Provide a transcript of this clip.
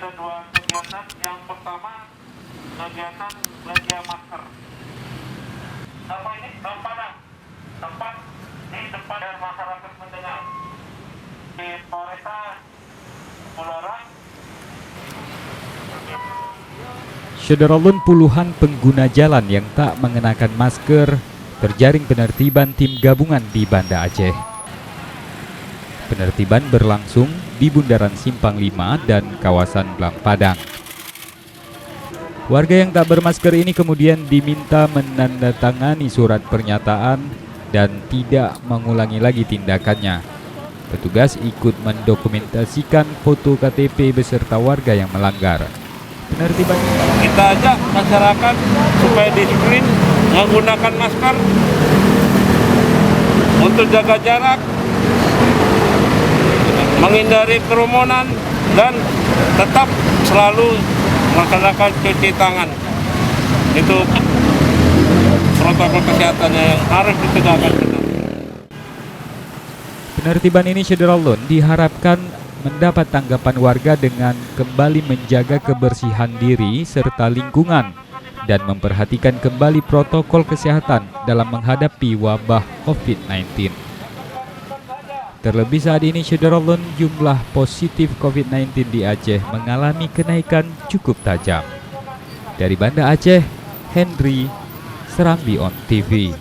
ada dua kegiatan. Yang pertama kegiatan belanja masker. Apa ini? Tempat di depan dan masyarakat mendengar di Polresta Bulorang. Syederalun puluhan pengguna jalan yang tak mengenakan masker terjaring penertiban tim gabungan di Banda Aceh. Penertiban berlangsung di Bundaran Simpang 5 dan kawasan Blang Padang. Warga yang tak bermasker ini kemudian diminta menandatangani surat pernyataan dan tidak mengulangi lagi tindakannya. Petugas ikut mendokumentasikan foto KTP beserta warga yang melanggar. Penertiban Kita ajak masyarakat supaya disiplin menggunakan masker untuk jaga jarak, menghindari kerumunan, dan tetap selalu melaksanakan cuci tangan. Itu protokol kesehatannya yang harus ditegakkan benar. Penertiban ini Syederalun diharapkan mendapat tanggapan warga dengan kembali menjaga kebersihan diri serta lingkungan dan memperhatikan kembali protokol kesehatan dalam menghadapi wabah COVID-19. Terlebih saat ini Syederalun jumlah positif COVID-19 di Aceh mengalami kenaikan cukup tajam. Dari Banda Aceh, Henry, Serambi On TV.